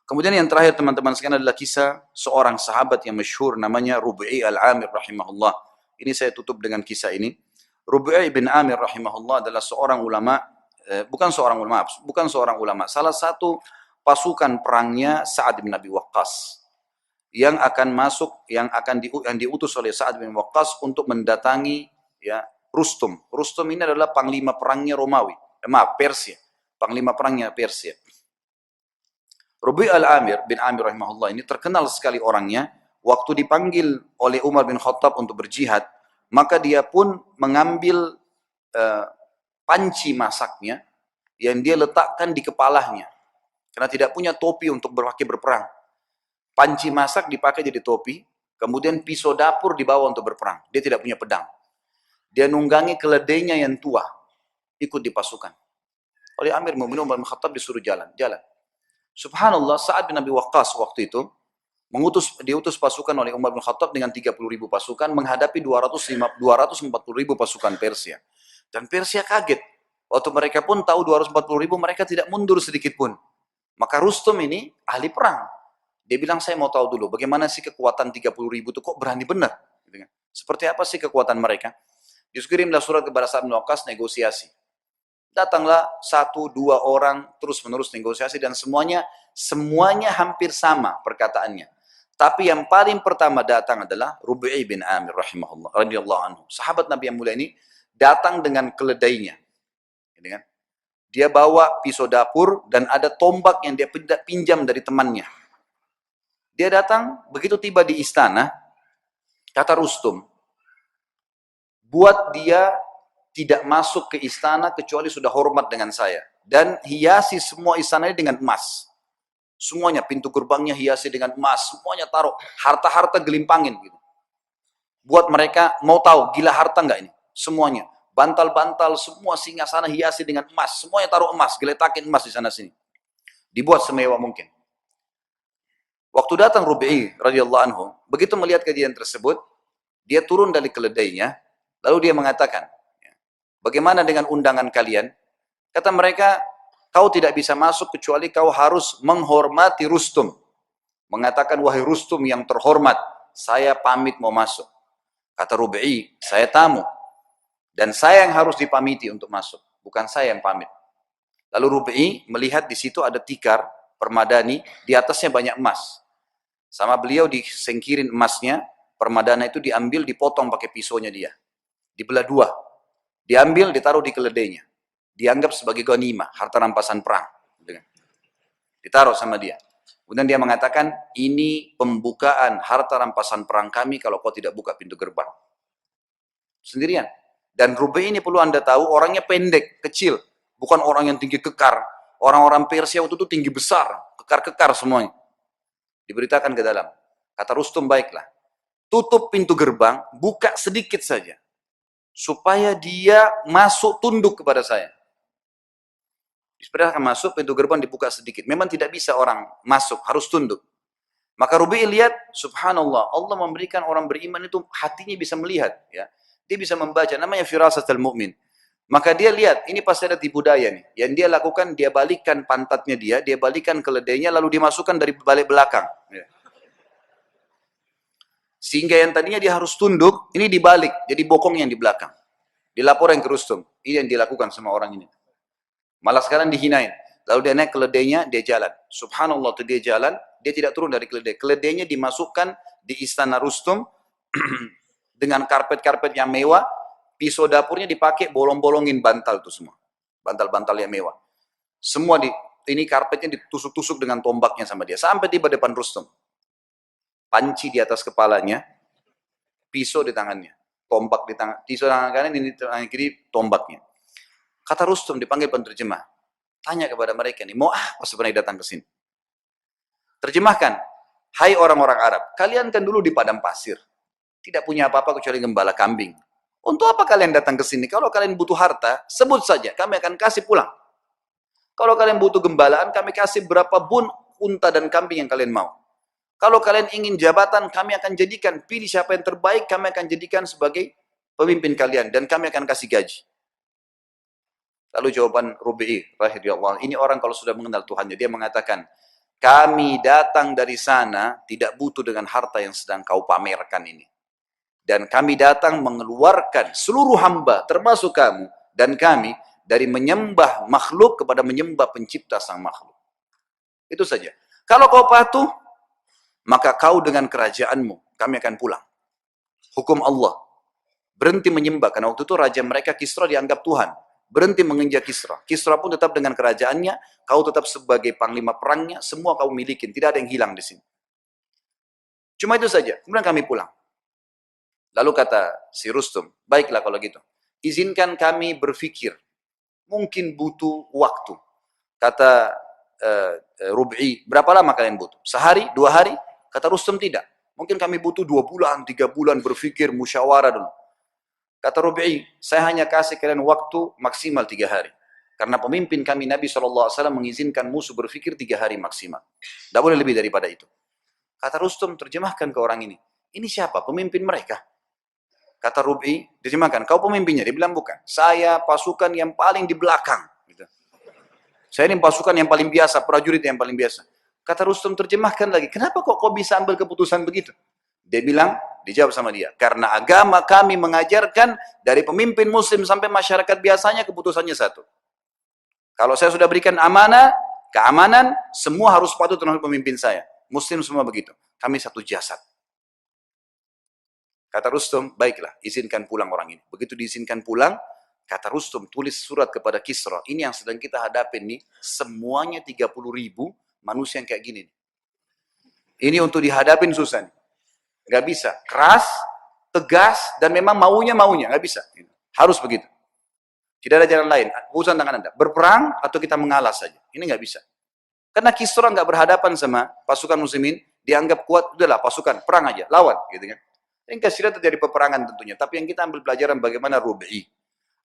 Kemudian yang terakhir teman-teman sekalian adalah kisah seorang sahabat yang masyhur namanya Rubi'i al-Amir rahimahullah. Ini saya tutup dengan kisah ini. Rubi'i bin Amir rahimahullah adalah seorang ulama, bukan seorang ulama, salah satu pasukan perangnya Sa'ad bin Abi Waqqas yang akan masuk, yang diutus oleh Sa'ad bin Waqqas untuk mendatangi ya Rustum. Rustum ini adalah panglima perangnya Romawi, Persia, panglima perangnya Persia. Rubi' al-Amir bin Amir rahimahullah ini terkenal sekali orangnya. Waktu dipanggil oleh Umar bin Khattab untuk berjihad, maka dia pun mengambil panci masaknya yang dia letakkan di kepalanya. Karena tidak punya topi untuk berperang. Panci masak dipakai jadi topi, kemudian pisau dapur dibawa untuk berperang. Dia tidak punya pedang. Dia nunggangi keledainya yang tua, ikut di pasukan. Oleh Amir Mu'minin Umar bin Khattab disuruh jalan. Subhanallah, Sa'ad bin Abi Waqqas waktu itu diutus pasukan oleh Umar bin Khattab dengan 30.000 pasukan menghadapi 240.000 pasukan Persia. Dan Persia kaget. Waktu mereka pun tahu 240.000, mereka tidak mundur sedikit pun. Maka Rustum ini ahli perang. Dia bilang, saya mau tahu dulu bagaimana sih kekuatan 30.000 itu kok berani benar. Seperti apa sih kekuatan mereka? Dikirimlah surat kepada Sa'ad bin Waqqas negosiasi. Datanglah 1-2 orang terus-menerus negosiasi dan semuanya hampir sama perkataannya. Tapi yang paling pertama datang adalah Rubi'i bin Amir rahimahullah radhiyallahu anhu. Sahabat Nabi yang mulia ini datang dengan keledainya. Dia bawa pisau dapur dan ada tombak yang dia pinjam dari temannya. Dia datang, begitu tiba di istana, kata Rustum, buat dia tidak masuk ke istana kecuali sudah hormat dengan saya. Dan hiasi semua istana ini dengan emas. Semuanya, pintu gerbangnya hiasi dengan emas. Semuanya taruh, harta-harta gelimpangin. Gitu. Buat mereka mau tahu, gila harta enggak ini? Semuanya. Bantal-bantal, semua singgasana hiasi dengan emas. Semuanya taruh emas, geletakin emas di sana-sini. Dibuat semewah mungkin. Waktu datang Rubi'i radhiyallahu anhu, begitu melihat kejadian tersebut, dia turun dari keledainya, lalu dia mengatakan, bagaimana dengan undangan kalian? Kata mereka, kau tidak bisa masuk kecuali kau harus menghormati Rustum. Mengatakan, wahai Rustum yang terhormat, saya pamit mau masuk. Kata Rubi'i, saya tamu. Dan saya yang harus dipamiti untuk masuk, bukan saya yang pamit. Lalu Rubi'i melihat di situ ada tikar, permadani, di atasnya banyak emas. Sama beliau disingkirin emasnya, permadana itu diambil, dipotong pakai pisaunya dia. Dibelah dua. Diambil, ditaruh di keledainya. Dianggap sebagai ghanimah, harta rampasan perang. Ditaruh sama dia. Kemudian dia mengatakan, ini pembukaan harta rampasan perang kami kalau kau tidak buka pintu gerbang. Sendirian. Dan Rubi'i ini perlu Anda tahu, orangnya pendek, kecil. Bukan orang yang tinggi kekar. Orang-orang Persia waktu itu tinggi besar. Kekar-kekar semuanya. Diberitakan ke dalam. Kata Rustum, baiklah. Tutup pintu gerbang, buka sedikit saja. Supaya dia masuk tunduk kepada saya. Diperintahkan masuk, pintu gerbang dibuka sedikit. Memang tidak bisa orang masuk, harus tunduk. Maka Rubi'i lihat, subhanallah, Allah memberikan orang beriman itu hatinya bisa melihat. Ya. Dia bisa membaca, namanya firasatul mu'min. Maka dia lihat, ini pasti ada tipu daya nih. Yang dia lakukan, dia balikkan pantatnya dia balikkan keledainya, lalu dimasukkan dari balik belakang. Ya. Sehingga yang tadinya dia harus tunduk, ini dibalik, jadi bokong yang di belakang. Dilaporin ke Rustum, ini yang dilakukan sama orang ini. Malah sekarang dihinain. Lalu dia naik keledainya, dia jalan. Subhanallah, tuh dia jalan, dia tidak turun dari keledai. Keledainya dimasukkan di istana Rustum, dengan karpet-karpet yang mewah, pisau dapurnya dipakai bolong-bolongin bantal itu semua. Bantal-bantal yang mewah. Semua ini karpetnya ditusuk-tusuk dengan tombaknya sama dia. Sampai tiba depan Rustum. Panci di atas kepalanya, pisau di tangannya. Tombak di tangan, pisau di tangan kanan, ini di tangan kiri, tombaknya. Kata Rustum dipanggil penerjemah. Tanya kepada mereka nih, mau apa sebenarnya datang ke sini? Terjemahkan. Hai orang-orang Arab, kalian kan dulu di padang pasir. Tidak punya apa-apa kecuali gembala kambing. Untuk apa kalian datang ke sini? Kalau kalian butuh harta, sebut saja, kami akan kasih pulang. Kalau kalian butuh gembalaan, kami kasih berapa bun unta dan kambing yang kalian mau. Kalau kalian ingin jabatan, kami akan jadikan, pilih siapa yang terbaik, kami akan jadikan sebagai pemimpin kalian, dan kami akan kasih gaji. Lalu jawaban Rubi'i, rahimahullah, ini orang kalau sudah mengenal Tuhannya, dia mengatakan, kami datang dari sana tidak butuh dengan harta yang sedang kau pamerkan ini. Dan kami datang mengeluarkan seluruh hamba, termasuk kamu dan kami, dari menyembah makhluk kepada menyembah pencipta sang makhluk. Itu saja. Kalau kau patuh, maka kau dengan kerajaanmu, kami akan pulang. Hukum Allah. Berhenti menyembah, karena waktu itu raja mereka Kisra dianggap Tuhan. Berhenti menginjak Kisra. Kisra pun tetap dengan kerajaannya, kau tetap sebagai panglima perangnya, semua kau milikin, tidak ada yang hilang di sini. Cuma itu saja, kemudian kami pulang. Lalu kata si Rustum, baiklah kalau gitu, izinkan kami berpikir, mungkin butuh waktu. Kata Rub'i, berapa lama kalian butuh? Sehari, 2 hari? Kata Rustum tidak. Mungkin kami butuh 2 bulan, 3 bulan berpikir, musyawarah dulu. Kata Rub'i, saya hanya kasih kalian waktu maksimal 3 hari. Karena pemimpin kami Nabi SAW mengizinkan musuh berpikir 3 hari maksimal. Tidak boleh lebih daripada itu. Kata Rustum, terjemahkan ke orang ini. Ini siapa? Pemimpin mereka. Kata Rub'i, terjemahkan, kau pemimpinnya? Dia bilang bukan. Saya pasukan yang paling di belakang. Saya ini pasukan yang paling biasa, prajurit yang paling biasa. Kata Rustum, terjemahkan lagi, kenapa kok kau bisa ambil keputusan begitu? Dia bilang, dijawab sama dia, karena agama kami mengajarkan dari pemimpin muslim sampai masyarakat biasanya keputusannya satu. Kalau saya sudah berikan amanah, keamanan, semua harus patuh terhadap pemimpin saya. Muslim semua begitu. Kami satu jasad. Kata Rustum, baiklah, izinkan pulang orang ini. Begitu diizinkan pulang, kata Rustum, tulis surat kepada Kisra. Ini yang sedang kita hadapin nih, semuanya 30.000 manusia yang kayak gini. Ini untuk dihadapin susah nih. Gak bisa. Keras, tegas, dan memang maunya, gak bisa. Harus begitu. Tidak ada jalan lain. Urusan tangan Anda. Berperang atau kita mengalah saja. Ini gak bisa. Karena Kisra gak berhadapan sama pasukan muslimin, dianggap kuat, udahlah pasukan, perang aja, lawan. Gitu kan. Ringkas cerita terjadi peperangan tentunya. Tapi yang kita ambil pelajaran bagaimana Rub'i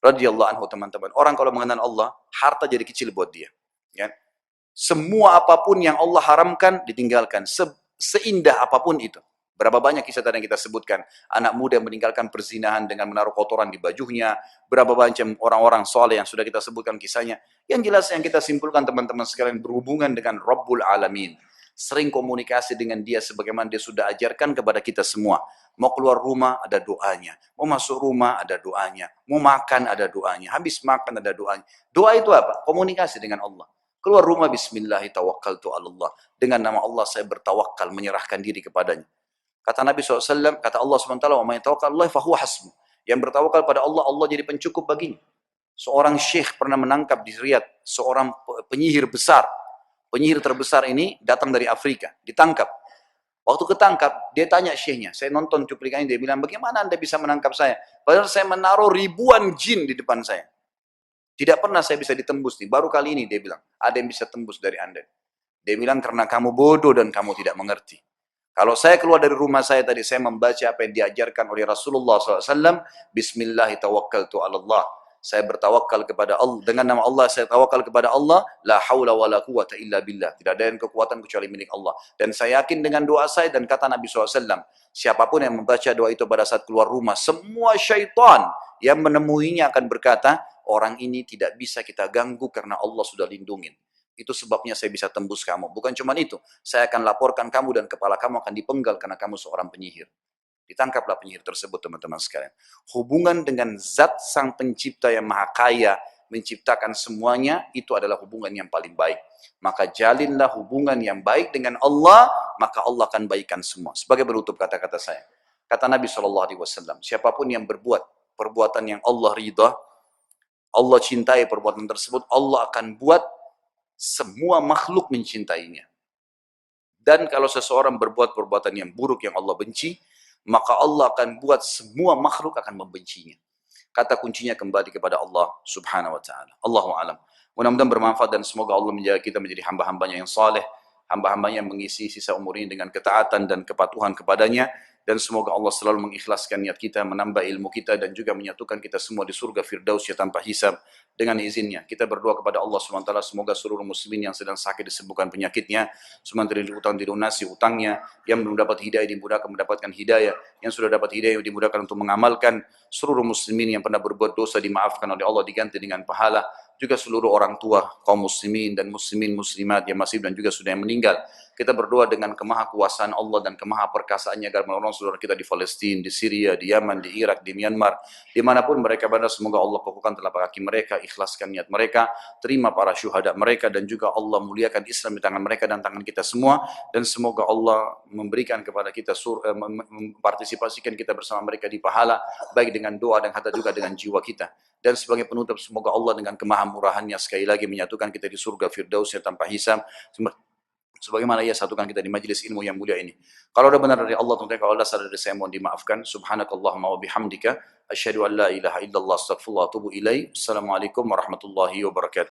radhiyallahu anhu, teman-teman. Orang kalau mengenal Allah, harta jadi kecil buat dia. Ya. Semua apapun yang Allah haramkan, ditinggalkan. Seindah apapun itu. Berapa banyak kisah tadi yang kita sebutkan. Anak muda yang meninggalkan perzinahan dengan menaruh kotoran di bajunya. Berapa banyak orang-orang soleh yang sudah kita sebutkan kisahnya. Yang jelas yang kita simpulkan teman-teman sekalian, berhubungan dengan Rabbul Alamin. Sering komunikasi dengan dia sebagaimana dia sudah ajarkan kepada kita semua. Mau keluar rumah ada doanya. Mau masuk rumah ada doanya. Mau makan ada doanya. Habis makan ada doanya. Doa itu apa? Komunikasi dengan Allah. Keluar rumah bismillahirrahmanirrahim. Dengan nama Allah saya bertawakal, menyerahkan diri kepadanya. Kata Nabi SAW, kata Allah SWT, wa may tawakkal Allah fahuwa hasbuh. Yang bertawakal pada Allah, Allah jadi pencukup baginya. Seorang syekh pernah menangkap di Riyadh, seorang penyihir besar. Penyihir terbesar ini datang dari Afrika, ditangkap. Waktu ketangkap, dia tanya syekhnya, saya nonton cuplikannya, dia bilang, bagaimana Anda bisa menangkap saya? Padahal saya menaruh ribuan jin di depan saya. Tidak pernah saya bisa ditembus nih, baru kali ini dia bilang, ada yang bisa tembus dari Anda. Dia bilang, karena kamu bodoh dan kamu tidak mengerti. Kalau saya keluar dari rumah saya tadi, saya membaca apa yang diajarkan oleh Rasulullah SAW, Bismillahirrahmanirrahim. Saya bertawakal kepada Allah, dengan nama Allah saya tawakal kepada Allah, la haula wala quwata illa billah. Tidak ada yang kekuatan kecuali milik Allah. Dan saya yakin dengan doa saya dan kata Nabi SAW, siapapun yang membaca doa itu pada saat keluar rumah, semua syaitan yang menemuinya akan berkata, orang ini tidak bisa kita ganggu karena Allah sudah lindungin. Itu sebabnya saya bisa tembus kamu. Bukan cuma itu, saya akan laporkan kamu dan kepala kamu akan dipenggal karena kamu seorang penyihir. Ditangkaplah penyihir tersebut, teman-teman sekalian. Hubungan dengan zat sang pencipta yang maha kaya, menciptakan semuanya, itu adalah hubungan yang paling baik. Maka jalinlah hubungan yang baik dengan Allah, maka Allah akan baikkan semua. Sebagai penutup kata-kata saya. Kata Nabi SAW, siapapun yang berbuat perbuatan yang Allah ridha, Allah cintai perbuatan tersebut, Allah akan buat semua makhluk mencintainya. Dan kalau seseorang berbuat perbuatan yang buruk yang Allah benci, maka Allah akan buat semua makhluk akan membencinya. Kata kuncinya kembali kepada Allah Subhanahu wa taala. Allahu a'lam. Mudah-mudahan bermanfaat dan semoga Allah menjaga kita menjadi hamba-hambanya yang saleh, hamba-hambanya yang mengisi sisa umur ini dengan ketaatan dan kepatuhan kepadanya, dan semoga Allah selalu mengikhlaskan niat kita, menambah ilmu kita, dan juga menyatukan kita semua di surga Firdausnya tanpa hisab dengan izinnya. Kita berdoa kepada Allah SWT, semoga seluruh muslimin yang sedang sakit disembuhkan penyakitnya, semua yang utang dilunasi utangnya, yang belum dapat hidayah dimudahkan mendapatkan hidayah, yang sudah dapat hidayah dimudahkan untuk mengamalkan, seluruh muslimin yang pernah berbuat dosa dimaafkan oleh Allah, diganti dengan pahala. juga seluruh orang tua kaum muslimin dan muslimat yang masih dan juga sudah yang meninggal. Kita berdoa dengan kemahakuasaan Allah dan kemahaperkasaannya agar menolong saudara kita di Palestina, di Syria, di Yaman, di Irak, di Myanmar, dimanapun mereka berada, semoga Allah kokohkan telapak kaki mereka, ikhlaskan niat mereka, terima para syuhada mereka, dan juga Allah muliakan Islam di tangan mereka dan tangan kita semua, dan semoga Allah memberikan kepada kita mempartisipasikan kita bersama mereka di pahala, baik dengan doa dan hatta juga dengan jiwa kita. Dan sebagai penutup, semoga Allah dengan kemahamurahannya sekali lagi menyatukan kita di surga Firdausnya tanpa hisab, sebagaimana ia satukan kita di majelis ilmu yang mulia ini. Kalau ada benar dari Allah, tentunya kalau ada salah dari saya mohon dimaafkan. Subhanakallahumma wa bihamdika asyhadu an la ilaha illallah astaghfirullah wa atubu ilaih. Assalamualaikum warahmatullahi wabarakatuh.